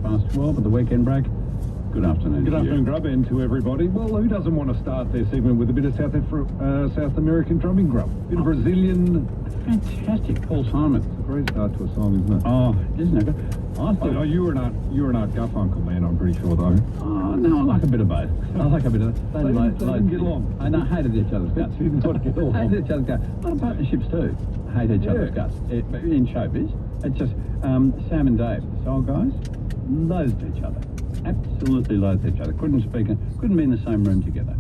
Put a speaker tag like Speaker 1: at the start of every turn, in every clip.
Speaker 1: 12 at the weekend break. Good afternoon.
Speaker 2: Good
Speaker 1: to
Speaker 2: afternoon,
Speaker 1: you.
Speaker 2: Grub, and to everybody. Well, who doesn't want to start their segment with a bit of South American drumming, Grub? Bit of Brazilian.
Speaker 1: Fantastic, Paul Simon.
Speaker 2: It's a great start to a song, isn't it?
Speaker 1: Oh, isn't it good? I thought,
Speaker 2: Oh, you're an Art Garfunkel man, I'm pretty sure, though.
Speaker 1: oh no, I like a bit of both. I like a bit of.
Speaker 2: They didn't get along.
Speaker 1: I know, hated each other's guts.
Speaker 2: They did not get along.
Speaker 1: Hated each other's guts. A lot of partnerships too. Hate each other's guts. In showbiz, it's just Sam and Dave, the Soul guys, loathed each other. Absolutely loathed each other. Couldn't be in the same room together.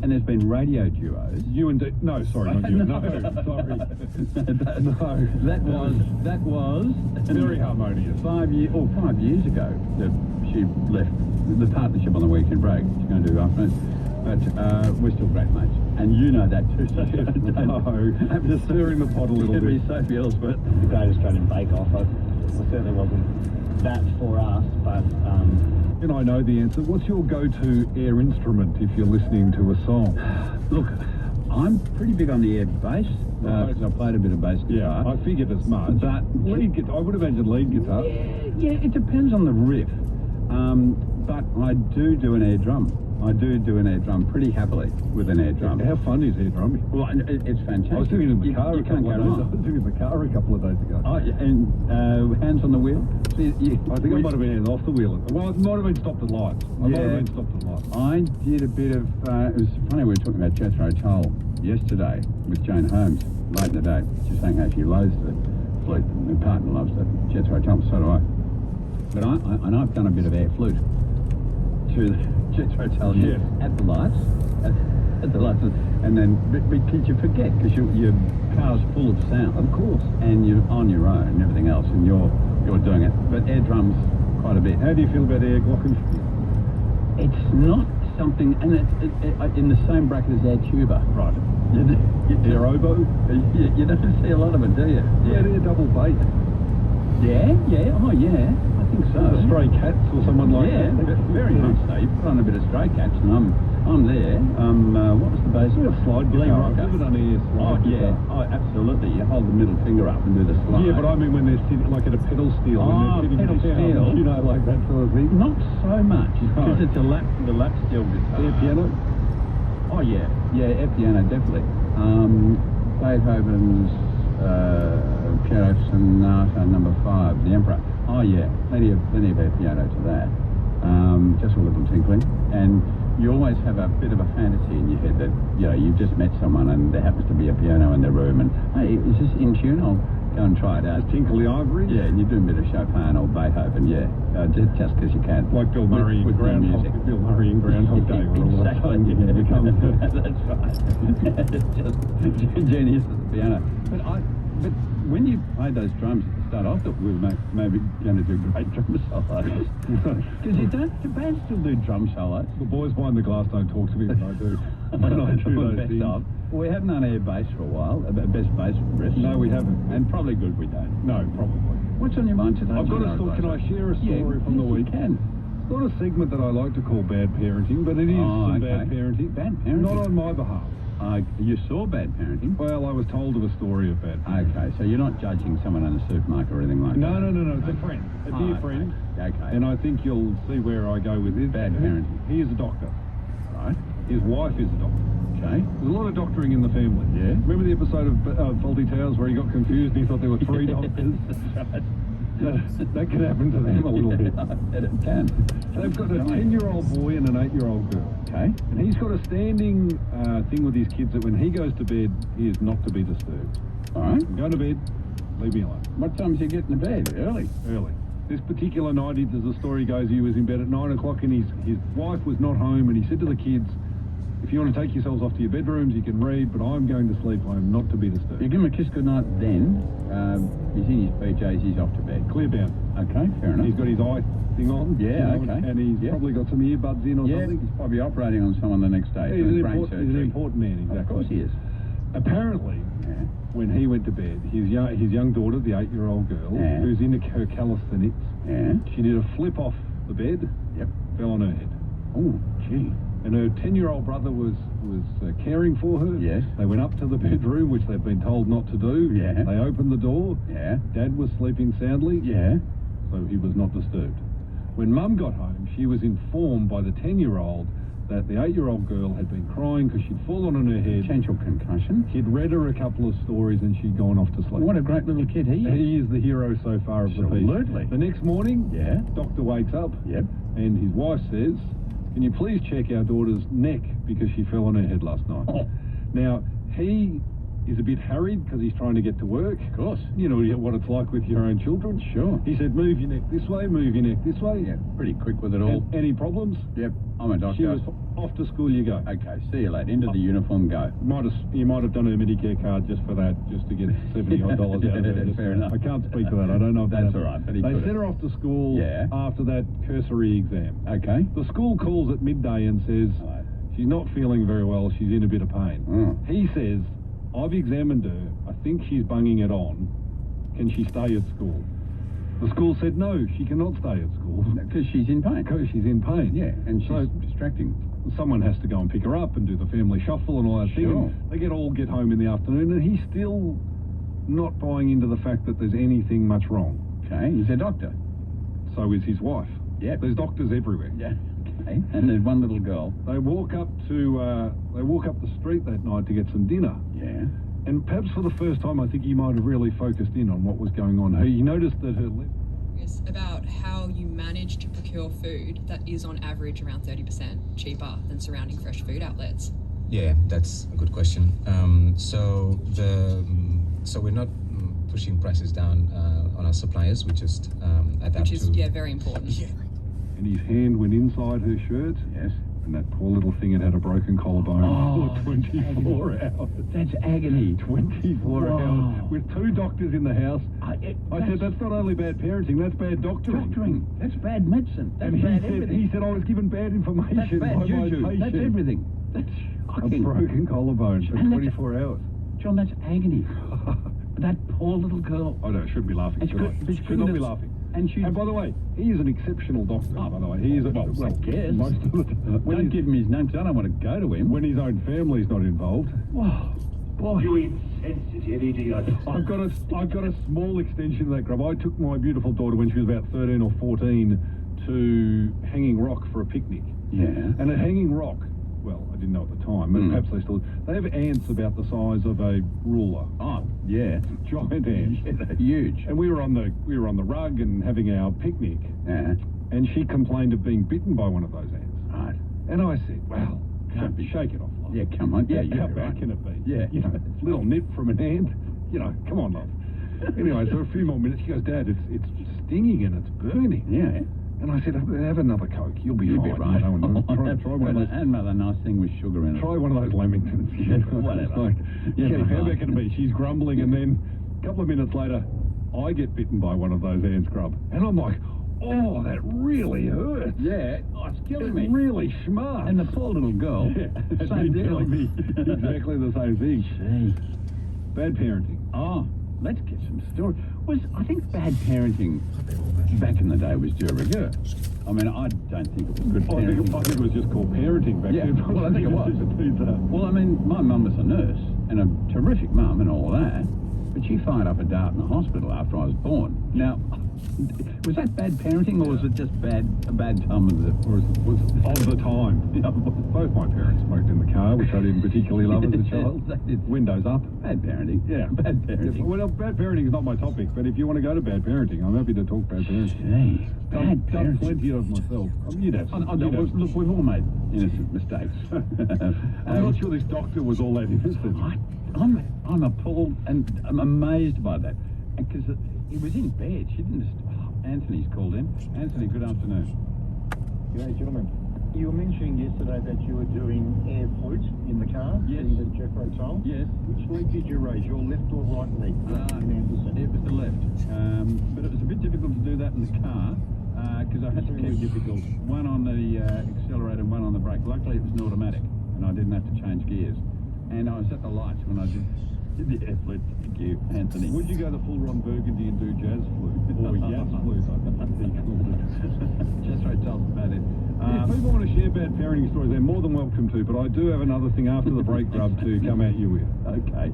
Speaker 1: And there's been radio duos.
Speaker 2: You and no, sorry, not you. No, sorry. No.
Speaker 1: That was
Speaker 2: Very harmonious.
Speaker 1: 5 years ago that she left the partnership on the weekend break. She's going to do afternoon. But we're still great mates. And you know that too. So
Speaker 2: No, I'm just stirring the pot a little
Speaker 1: it'll be
Speaker 2: bit.
Speaker 1: Sophie Ellsworth.
Speaker 3: The Great Australian Bake Off. It certainly wasn't that for us, but
Speaker 2: And I know the answer. What's your go-to air instrument if you're listening to a song?
Speaker 1: Look, I'm pretty big on the air bass because I played a bit of bass guitar.
Speaker 2: I figured as much.
Speaker 1: But
Speaker 2: lead guitar, I would imagine lead guitar.
Speaker 1: Yeah, it depends on the riff. But I do an air drum. I do an air drum pretty happily with an air drum.
Speaker 2: How fun is air drumming?
Speaker 1: Well, it's fantastic.
Speaker 2: I was doing it in the car.
Speaker 1: You can't go
Speaker 2: I
Speaker 1: wrong.
Speaker 2: was doing it in the car a couple of days ago.
Speaker 1: Oh, yeah, and hands on the wheel. So
Speaker 2: I think I might have been hands off the wheel. Well, it might have been stopped at lights. I might have been stopped at lights.
Speaker 1: I did a bit of. It was funny. We were talking about Jethro Tull yesterday with Jane Holmes late in the day. She's saying how she loathes the flute. My partner loves the Jethro Tull. So do I. But I've done a bit of air flute to the Jethro Tull at the lights. At the lights, and then but you forget because your car's full of sound, of course, and you're on your own and everything else, and you're doing it. But air drums quite a bit.
Speaker 2: How do you feel about air glockenspiel?
Speaker 1: It's not something, and it's in the same bracket as air tuba.
Speaker 2: Right.
Speaker 1: Air oboe. You don't see a lot of it, do you?
Speaker 2: Yeah, air double bass.
Speaker 1: Yeah. Oh, yeah. I think so.
Speaker 2: The Stray Cats or someone like
Speaker 1: yeah,
Speaker 2: that.
Speaker 1: very much so. You put on a bit of Stray Cats, and I'm there. What was the bass?
Speaker 2: A slide
Speaker 1: Lee
Speaker 2: guitar.
Speaker 1: Rocker.
Speaker 2: I've never done air slide guitar.
Speaker 1: Oh, absolutely. You hold the middle finger up and do the slide.
Speaker 2: Yeah, but I mean when they're sitting like at a pedal steel.
Speaker 1: Oh,
Speaker 2: when they're sitting
Speaker 1: pedal
Speaker 2: down,
Speaker 1: steel.
Speaker 2: You know, like that sort of thing.
Speaker 1: Not so much, because
Speaker 2: No.
Speaker 1: it's the lap steel guitar.
Speaker 2: Air piano.
Speaker 1: Oh yeah, air piano definitely. Beethoven's Piano Sonata No. 5, The Emperor. Oh yeah, plenty of air piano to that. Just a little tinkling, and you always have a bit of a fantasy in your head that you've just met someone and there happens to be a piano in their room, and hey, is this in tune? I'll go and try it out.
Speaker 2: Just tinkle the ivory.
Speaker 1: Yeah, and you're doing a bit of Chopin or Beethoven, just because you can.
Speaker 2: Like Bill Murray in Groundhog Day.
Speaker 1: Exactly. That's right. Just genius at the piano. But when you played those drums at the start, I thought we were maybe going to do great drum solos. Because do bands still do drum solos?
Speaker 2: The boys behind the glass don't talk to me, but I do. When I do those
Speaker 1: Best
Speaker 2: things.
Speaker 1: of. Well, we haven't done air bass for a while. Best bass riff.
Speaker 2: No, we haven't.
Speaker 1: And probably good we don't.
Speaker 2: No, probably.
Speaker 1: What's on your mind today?
Speaker 2: I've got a story. Can I share a story from the week?
Speaker 1: You can.
Speaker 2: It's not a segment that I like to call bad parenting, but it is some bad parenting.
Speaker 1: Bad parenting?
Speaker 2: Not on my behalf.
Speaker 1: You saw bad parenting?
Speaker 2: Well, I was told of a story of bad parenting.
Speaker 1: Okay, so you're not judging someone in a supermarket or anything like
Speaker 2: No,
Speaker 1: that?
Speaker 2: No. It's a friend. A dear friend.
Speaker 1: Okay.
Speaker 2: And I think you'll see where I go with this.
Speaker 1: Bad parenting.
Speaker 2: He is a doctor.
Speaker 1: Right.
Speaker 2: His wife is a doctor.
Speaker 1: Okay.
Speaker 2: There's a lot of doctoring in the family.
Speaker 1: Yeah.
Speaker 2: Remember the episode of Faulty Towers where he got confused and he thought there were three doctors?
Speaker 1: That's right.
Speaker 2: That could happen to them a little bit.
Speaker 1: It can.
Speaker 2: They've got a 10-year-old boy and an 8-year-old girl.
Speaker 1: Okay.
Speaker 2: And he's got a standing thing with his kids that when he goes to bed, he is not to be disturbed.
Speaker 1: All right.
Speaker 2: Go to bed, leave me alone.
Speaker 1: What time is he getting to bed? Early.
Speaker 2: Early. This particular night, as the story goes, he was in bed at 9 o'clock and his wife was not home, and he said to the kids, if you want to take yourselves off to your bedrooms, you can read, but I'm going to sleep home, not to be disturbed.
Speaker 1: You give him a kiss goodnight then. He's in his PJs, he's off to bed.
Speaker 2: Clear bound.
Speaker 1: Okay, fair enough.
Speaker 2: He's got his eye thing on.
Speaker 1: Yeah,
Speaker 2: you know,
Speaker 1: okay.
Speaker 2: And he's probably got some earbuds in or something.
Speaker 1: He's probably operating on someone the next day.
Speaker 2: He's
Speaker 1: doing
Speaker 2: an
Speaker 1: brain
Speaker 2: important, he's an
Speaker 1: surgery.
Speaker 2: important man, exactly.
Speaker 1: Of course he is.
Speaker 2: Apparently, when he went to bed, his young daughter, the 8-year-old girl, who's into her calisthenics, she did a flip off the bed, fell on her head.
Speaker 1: Oh, gee.
Speaker 2: And her 10-year-old brother was caring for her.
Speaker 1: Yes.
Speaker 2: They went up to the bedroom, which they've been told not to do.
Speaker 1: Yeah.
Speaker 2: They opened the door.
Speaker 1: Yeah.
Speaker 2: Dad was sleeping soundly.
Speaker 1: Yeah.
Speaker 2: So he was not disturbed. When Mum got home, she was informed by the 10-year-old that the 8-year-old girl had been crying because she'd fallen on her head.
Speaker 1: Potential concussion.
Speaker 2: He'd read her a couple of stories and she'd gone off to sleep.
Speaker 1: What a great little kid he is.
Speaker 2: He is the hero so far of the piece.
Speaker 1: Absolutely.
Speaker 2: The next morning,
Speaker 1: Yeah.
Speaker 2: doctor wakes up
Speaker 1: Yep.
Speaker 2: and his wife says, "Can you please check our daughter's neck because she fell on her head last night?"
Speaker 1: Oh.
Speaker 2: Now, he is a bit harried because he's trying to get to work.
Speaker 1: Of course.
Speaker 2: You know what it's like with your own children.
Speaker 1: Sure.
Speaker 2: He said, "Move your neck this way, move your neck this way."
Speaker 1: Yeah, pretty quick with it all.
Speaker 2: Any problems?
Speaker 1: Yep, I'm a doctor.
Speaker 2: She was off to school you go.
Speaker 1: Okay, see you later. Into the uniform, go.
Speaker 2: You might have done her Medicare card just for that, just to get $70 odd out of her.
Speaker 1: Fair enough.
Speaker 2: I can't speak to that. I don't know if
Speaker 1: That's
Speaker 2: that
Speaker 1: all right, but he
Speaker 2: They
Speaker 1: could
Speaker 2: sent
Speaker 1: have.
Speaker 2: her off to school
Speaker 1: Yeah.
Speaker 2: after that cursory exam.
Speaker 1: Okay.
Speaker 2: The school calls at midday and says,
Speaker 1: Right.
Speaker 2: she's not feeling very well, she's in a bit of pain.
Speaker 1: Mm.
Speaker 2: He says, "I've examined her, I think she's bunging it on. Can she stay at school?" The school said, "No, she cannot stay at school."
Speaker 1: Because she's in pain.
Speaker 2: Because she's in pain.
Speaker 1: Yeah, and she's
Speaker 2: So
Speaker 1: distracting.
Speaker 2: someone has to go and pick her up and do the family shuffle and all that thing.
Speaker 1: Sure.
Speaker 2: And they get home in the afternoon and he's still not buying into the fact that there's anything much wrong.
Speaker 1: Okay, he's a doctor.
Speaker 2: So is his wife.
Speaker 1: Yep.
Speaker 2: There's doctors everywhere.
Speaker 1: Yeah. Okay. And there's one little girl.
Speaker 2: They walk up the street that night to get some dinner.
Speaker 1: Yeah.
Speaker 2: And perhaps for the first time, I think he might have really focused in on what was going on. He noticed that her lip.
Speaker 4: Is about how you manage to procure food that is on average around 30% cheaper than surrounding fresh food outlets.
Speaker 5: Yeah, that's a good question. So we're not pushing prices down on our suppliers. We just adapt
Speaker 4: Which is,
Speaker 5: to.
Speaker 4: very important.
Speaker 5: Yeah.
Speaker 2: And his hand went inside her shirt.
Speaker 1: Yes.
Speaker 2: And that poor little thing had a broken collarbone
Speaker 1: Oh,
Speaker 2: for 24 hours.
Speaker 1: That's agony.
Speaker 2: 24
Speaker 1: Wow.
Speaker 2: hours. With 2 doctors in the house. I said, that's not only bad parenting, that's bad doctoring.
Speaker 1: Doctoring. That's bad medicine. That's
Speaker 2: And
Speaker 1: bad
Speaker 2: he
Speaker 1: everything.
Speaker 2: said I was given bad information
Speaker 1: That's
Speaker 2: by
Speaker 1: bad
Speaker 2: my
Speaker 1: juju.
Speaker 2: patient.
Speaker 1: That's everything. That's
Speaker 2: A
Speaker 1: shocking.
Speaker 2: broken collarbone for
Speaker 1: And that's-
Speaker 2: 24 hours.
Speaker 1: John, that's agony. That poor little girl.
Speaker 2: I know, I shouldn't be laughing,
Speaker 1: And
Speaker 2: should I?
Speaker 1: but
Speaker 2: Should not be
Speaker 1: couldn't-
Speaker 2: laughing.
Speaker 1: And she.
Speaker 2: And by the way, he is an exceptional doctor, by the way. He is a,
Speaker 1: well, I guess.
Speaker 2: most of the time.
Speaker 1: Don't give him his name, because I don't want to go to him.
Speaker 2: When his own family's not involved.
Speaker 1: Whoa, boy.
Speaker 6: You insensitive idiot.
Speaker 2: I've got a small extension of that grub. I took my beautiful daughter when she was about 13 or 14 to Hanging Rock for a picnic.
Speaker 1: Yeah.
Speaker 2: And at Hanging Rock, well, I didn't know at the time, but perhaps they still, they have ants about the size of a ruler.
Speaker 1: Oh, yeah.
Speaker 2: Giant ants.
Speaker 1: Yeah, they're huge.
Speaker 2: And we were on the rug and having our picnic,
Speaker 1: Yeah.
Speaker 2: and she complained of being bitten by one of those ants.
Speaker 1: Right.
Speaker 2: And I said, well,
Speaker 1: Can't be.
Speaker 2: shake it off, love.
Speaker 1: Yeah, come on. Yeah,
Speaker 2: How
Speaker 1: you're
Speaker 2: bad
Speaker 1: right.
Speaker 2: can it be?
Speaker 1: Yeah.
Speaker 2: You know, little nip from an ant. You know, come on, love. Anyway, so a few more minutes, she goes, Dad, it's stinging and it's burning.
Speaker 1: Yeah.
Speaker 2: And I said, have another Coke. You'll be
Speaker 1: You'll
Speaker 2: fine.
Speaker 1: be right.
Speaker 2: You know, and try one of those.
Speaker 1: And another nice thing with sugar in it.
Speaker 2: Try one of those Lamingtons. You know,
Speaker 1: Whatever.
Speaker 2: it's like,
Speaker 1: You'll
Speaker 2: you know,
Speaker 1: be
Speaker 2: how
Speaker 1: fine.
Speaker 2: bad can it be? She's grumbling, and then a couple of minutes later, I get bitten by one of those ant scrub. And I'm like, oh, that really hurts.
Speaker 1: Yeah. Oh, it's killing
Speaker 2: It's
Speaker 1: me.
Speaker 2: really smart.
Speaker 1: And the poor little girl.
Speaker 2: yeah,
Speaker 1: Same
Speaker 2: they
Speaker 1: deal.
Speaker 2: telling me exactly the same thing.
Speaker 1: Gee.
Speaker 2: Bad parenting.
Speaker 1: Oh, let's get some story. I think bad parenting back in the day was de rigueur. I mean, I don't think it was good
Speaker 2: I
Speaker 1: parenting.
Speaker 2: think it was just called parenting back
Speaker 1: Yeah,
Speaker 2: then.
Speaker 1: well, I think it was.
Speaker 2: It's,
Speaker 1: Well, I mean, my mum was a nurse and a terrific mum and all that, but she fired up a dart in the hospital after I was born. Now, was that bad parenting, or was it just a bad time of the, or was it
Speaker 2: of the time. Both my parents smoked in the car, which I didn't particularly love as a child.
Speaker 1: They did.
Speaker 2: Windows up.
Speaker 1: Bad parenting?
Speaker 2: Yeah.
Speaker 1: Bad parenting.
Speaker 2: Well, bad parenting is not my topic, but if you want to go to bad parenting, I'm happy to talk bad parenting.
Speaker 1: Gee,
Speaker 2: Done
Speaker 1: bad parenting.
Speaker 2: plenty of myself. You'd have some. You'd have some.
Speaker 1: Look, we've all made innocent mistakes.
Speaker 2: I'm not sure this doctor was all that innocent.
Speaker 1: I'm appalled and I'm amazed by that. Because he was in bed. She didn't just... Anthony's called in. Anthony, good afternoon.
Speaker 6: G'day, gentlemen. You were mentioning yesterday that you were doing air flute in the car.
Speaker 1: Yes.
Speaker 6: In the Jeffro Toll.
Speaker 1: Yes.
Speaker 6: Which leg did you raise, your left or right leg? In Anderson.
Speaker 1: It was the left. But it was a bit difficult to do that in the car because I had to
Speaker 6: Very
Speaker 1: keep
Speaker 6: difficult.
Speaker 1: one on the accelerator and one on the brake. Luckily, it was an automatic and I didn't have to change gears. And I was at the lights when I did the air flute. Thank you, Anthony.
Speaker 2: Would you go the full Ron Burgundy and do jazz flute? Or jazz flute, I think he called it.
Speaker 1: Jethro Tull's about it.
Speaker 2: If people want to share bad parenting stories, they're more than welcome to, but I do have another thing after the break grub to come at you with.
Speaker 1: Okay.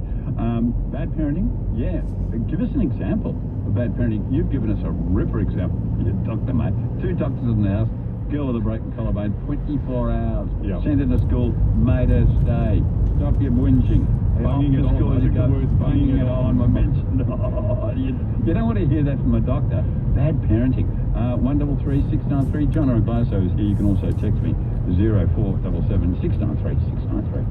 Speaker 1: Bad parenting? Yeah. Give us an example of for bad parenting. You've given us a ripper example. You're a doctor, mate. 2 doctors in the house. Girl with a broken collarbone, 24 hours.
Speaker 2: Yeah.
Speaker 1: Sent her to school, made her stay. Stop your whinging.
Speaker 2: Bunging it
Speaker 1: Off to
Speaker 2: on,
Speaker 1: school
Speaker 2: I
Speaker 1: you
Speaker 2: think
Speaker 1: go.
Speaker 2: the word's
Speaker 1: Bunging it on. I mentioned. Oh, you don't want to hear that from a doctor. Bad parenting. 133 693. John or Glasso is here. You can also text me 0477 693 693.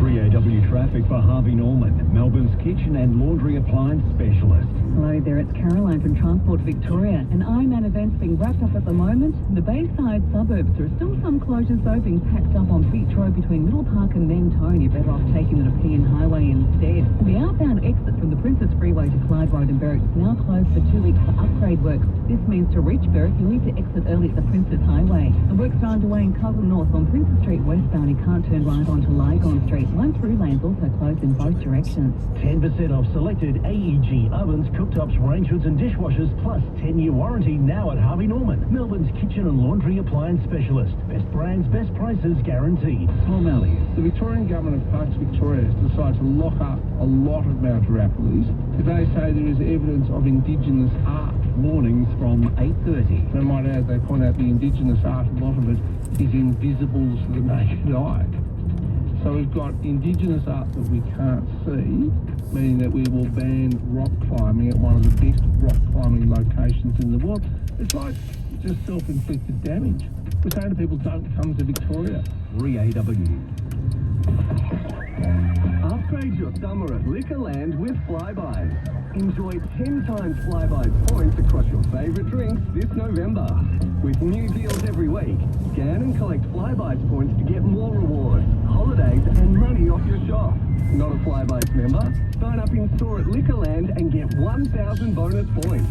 Speaker 7: 3AW traffic for Harvey Norman, Melbourne's kitchen and laundry appliance specialist.
Speaker 8: Hello there, it's Caroline from Transport Victoria. An Ironman event's being wrapped up at the moment. In the Bayside suburbs, there are still some closures though being packed up on Beach Road between Middle Park and Mentone. You're better off taking the Nepean Highway instead. The outbound exit from the Princess Freeway to Clyde Road and Berwick is now closed for 2 weeks for upgrade works. This means to reach Berwick, you'll need to exit early at the Princess Highway. The works are underway in Cousin North on Princess Street westbound. You can't turn right onto Lygon Street. One through lane's also closed in both directions.
Speaker 7: 10% off selected AEG ovens, cooktops, range hoods and dishwashers, plus 10-year warranty now at Harvey Norman, Melbourne's kitchen and laundry appliance specialist. Best brands, best prices guaranteed. Tom Elliott.
Speaker 9: The Victorian Government of Parks Victoria has decided to lock up a lot of Mount Arapiles. They say there is evidence of Indigenous art.
Speaker 7: Mornings from 8:30.
Speaker 9: And I might add, they point out the Indigenous art, a lot of it is invisible to the naked eye. So we've got Indigenous art that we can't see, meaning that we will ban rock climbing at one of the best rock climbing locations in the world. It's like just self-inflicted damage. We're saying to people, don't come to Victoria.
Speaker 7: 3AW. Upgrade your summer at Liquorland with Flybuys. Enjoy 10 times Flybuys points across your favourite drinks this November. With new deals every week, scan and collect Flybuys points to get more rewards, holidays and money off your shop. Not a Flybuys member? Sign up in store at Liquorland and get 1,000 bonus points.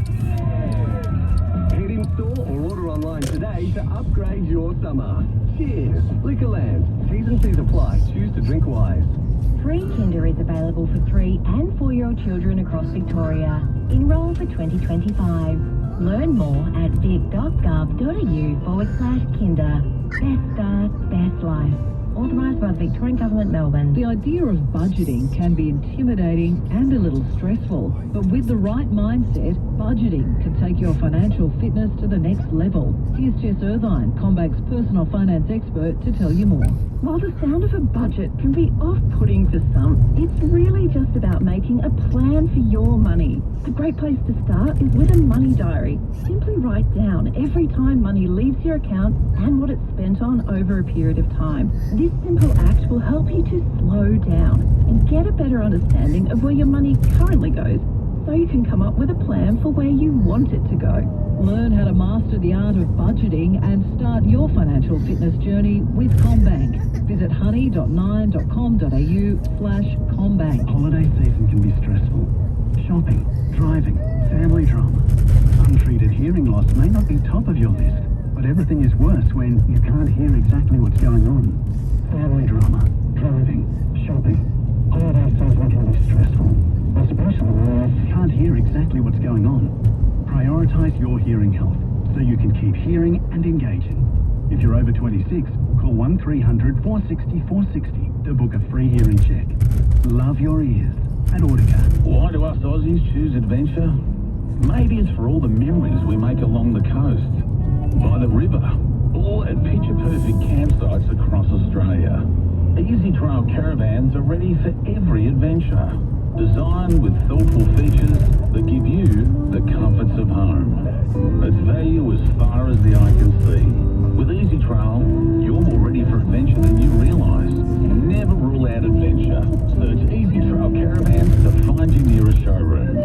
Speaker 7: Head in store or order online today to upgrade your summer. Cheers! Liquorland. T's and C's apply. Choose to drink wise.
Speaker 10: Free Kinder is available for 3 and 4-year-old children across Victoria. Enrol for 2025. Learn more at vic.gov.au/kinder. Best start, best life. Authorised by the Victorian Government, Melbourne.
Speaker 8: The idea of budgeting can be intimidating and a little stressful, but with the right mindset, budgeting can take your financial fitness to the next level. Here's Jess Irvine, CommBank's personal finance expert, to tell you more.
Speaker 11: While the sound of a budget can be off-putting for some, it's really just about making a plan for your money. A great place to start is with a money diary. Simply write down every time money leaves your account and what it's spent on over a period of time. This simple act will help you to slow down and get a better understanding of where your money currently goes, so you can come up with a plan for where you want it to go.
Speaker 8: Learn how to master the art of budgeting and start your financial fitness journey with CommBank. Visit honey.9.com.au/CommBank.
Speaker 7: Holiday season can be stressful. Shopping, driving, family drama. Untreated hearing loss may not be top of your list, but everything is worse when you can't hear exactly what's going on. Family drama, driving, shopping. Holiday season can be stressful, especially when you can't hear exactly what's going on. Prioritise your hearing health so you can keep hearing and engaging. If you're over 26, call 1300 460 460 to book a free hearing check. Love your ears at Audica.
Speaker 12: Why do us Aussies choose adventure? Maybe it's for all the memories we make along the coast, by the river, or at picture-perfect campsites across Australia. Easy Trail caravans are ready for every adventure. Designed with thoughtful features that give you the comforts of home. It's value as far as the eye can see. With Easy Trail, you're more ready for adventure than you realise. Never rule out adventure. Search Easy Trail Caravans to find your nearest showroom.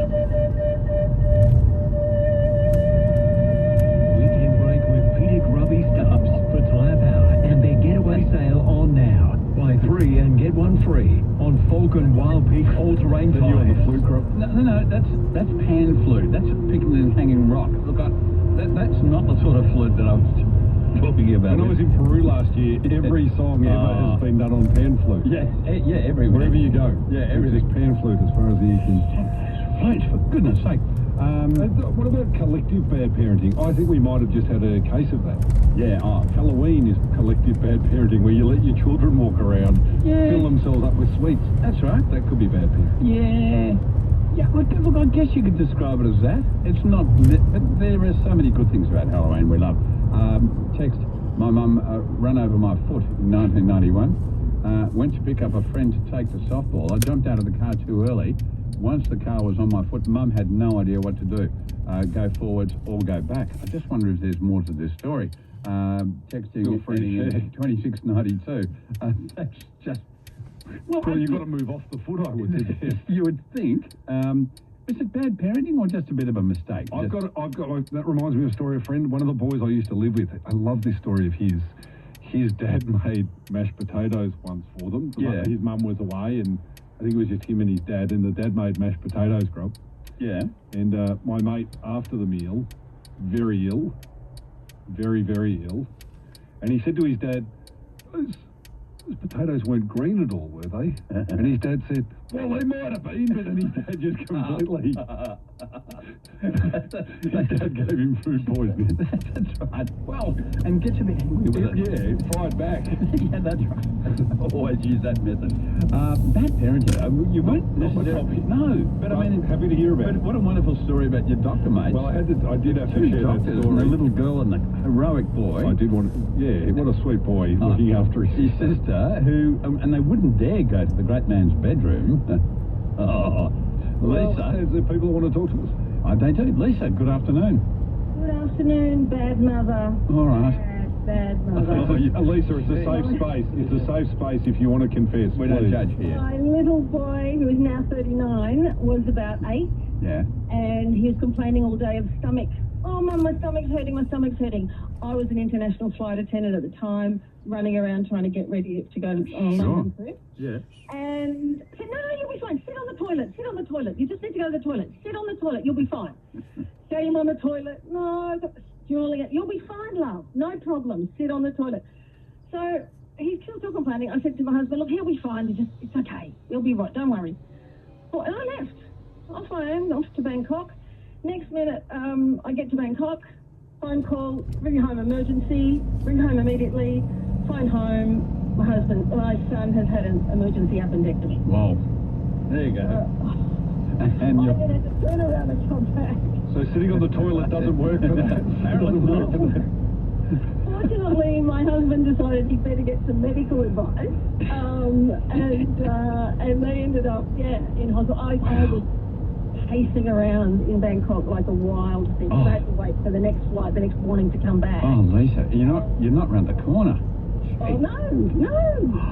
Speaker 7: Weekend break with Pedic Rubby Stubs for Tyre Power and their getaway sale on now. Buy 3 and get 1 free on Falcon Wild Peak all-terrain tyres.
Speaker 1: You on the flute crop? No, that's pan flute. That's picking and hanging rock. Look, that's not the sort of flute that I'm talking about.
Speaker 2: When I was in Peru last year, every song ever has been done on pan flute.
Speaker 1: Yeah, everywhere.
Speaker 2: Wherever you go.
Speaker 1: Yeah, everything's
Speaker 2: pan flute as far as the ear can.
Speaker 1: Flute, for goodness sake.
Speaker 2: What about collective bad parenting? I think we might have just had a case of that.
Speaker 1: Yeah,
Speaker 2: Halloween is collective bad parenting, where you let your children walk around, fill themselves up with sweets.
Speaker 1: That's right.
Speaker 2: That could be bad parenting.
Speaker 1: Yeah, look, I guess you could describe it as that. It's not, but there are so many good things about Halloween we love. Text, my mum ran over my foot in 1991. Went to pick up a friend to take the softball. I jumped out of the car too early. Once the car was on my foot, Mum had no idea what to do. Go forwards or go back. I just wonder if there's more to this story. Texting in 2692. That's just...
Speaker 2: Well, you've got to move off the foot, I would suggest.
Speaker 1: You would think. Is it bad parenting or just a bit of a mistake?
Speaker 2: That reminds me of a story of a friend, one of the boys I used to live with. I love this story of his. His dad made mashed potatoes once for them. His mum was away, and I think it was just him and his dad, and the dad made mashed potatoes, Grub.
Speaker 1: Yeah.
Speaker 2: And my mate, after the meal, very ill, very, very ill, and he said to his dad, those potatoes weren't green at all, were they? And his dad said, well, they might have been, but then his dad just completely... his dad gave him food poisoning.
Speaker 1: That's right. Well, and gets a bit angry with it.
Speaker 2: Yeah, fired back.
Speaker 1: Yeah, that's right. Always use that method. Bad parenting, you won't necessarily... No, but I mean...
Speaker 2: Happy to hear about it.
Speaker 1: What a wonderful story about your doctor, mate.
Speaker 2: Well, I did have to share that story.
Speaker 1: The little girl and the heroic boy.
Speaker 2: I did want to... Yeah, what a sweet boy looking after his
Speaker 1: sister, who... and they wouldn't dare go to the great man's bedroom. Lisa.
Speaker 2: Is there people who want to talk to us?
Speaker 1: They do. Lisa, good afternoon.
Speaker 11: Good afternoon, bad mother.
Speaker 1: All right.
Speaker 11: Bad mother.
Speaker 2: Lisa, it's a safe space. It's a safe space if you want to confess.
Speaker 1: We don't judge here.
Speaker 11: My little boy, who is now 39, was about 8.
Speaker 1: Yeah.
Speaker 11: And he was complaining all day of stomach. Oh, Mum, my stomach's hurting, my stomach's hurting. I was an international flight attendant at the time, running around trying to get ready to go on a London trip.
Speaker 1: Yeah.
Speaker 11: And I said, no, you'll be fine. Sit on the toilet. Sit on the toilet. You just need to go to the toilet. Sit on the toilet. You'll be fine. Get him on the toilet. No, Julia, you'll be fine, love. No problem. Sit on the toilet. So he's still complaining. I said to my husband, look, he'll be fine. It's okay. He'll be right. Don't worry. Well, and I left. Off I am, off to Bangkok. Next minute, I get to Bangkok. Phone call, bring home emergency, bring home immediately, phone home. My son has had an emergency appendectomy.
Speaker 1: Wow. There you go.
Speaker 11: And I then had to turn around and come back.
Speaker 2: So sitting on the toilet doesn't work for that?
Speaker 1: Apparently not.
Speaker 11: Fortunately, my husband decided he'd better get some medical advice. And they ended up, in hospital. I was pacing around in Bangkok like a wild thing. I had to wait for the next flight, the next morning to come back.
Speaker 1: Oh, Lisa, you're not round the corner.
Speaker 11: Oh, no,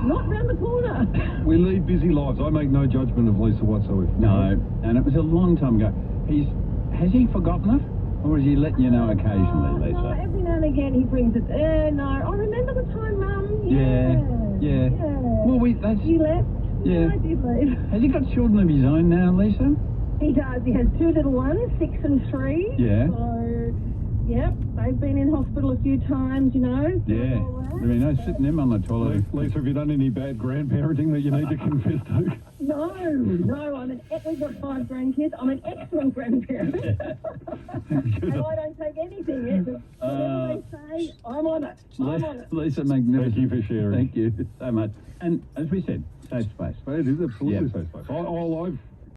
Speaker 11: not round the corner.
Speaker 2: We lead busy lives. I make no judgment of Lisa whatsoever.
Speaker 1: No, and it was a long time ago. Has he forgotten it? Or has he let you know occasionally, Lisa?
Speaker 11: No, every now and again he brings it. No, I remember the time, Mum.
Speaker 1: Yeah. Well,
Speaker 11: He left.
Speaker 1: Yeah.
Speaker 11: I did leave.
Speaker 1: Has he got children of his own now, Lisa?
Speaker 11: He does. He has 2 little ones, 6 and 3.
Speaker 1: Yeah.
Speaker 11: So, yep, they've been in hospital a few times,
Speaker 1: Yeah. There be no sitting him on the toilet.
Speaker 2: Lisa, have you done any bad grandparenting that you need to confess to?
Speaker 11: No. We've got 5 grandkids. I'm an excellent grandparent. And I don't take anything. Whatever they say, I'm on it.
Speaker 1: Lisa, magnificent.
Speaker 2: Thank you for sharing.
Speaker 1: Thank you so much. And as we said, safe space.
Speaker 2: It is absolutely safe space.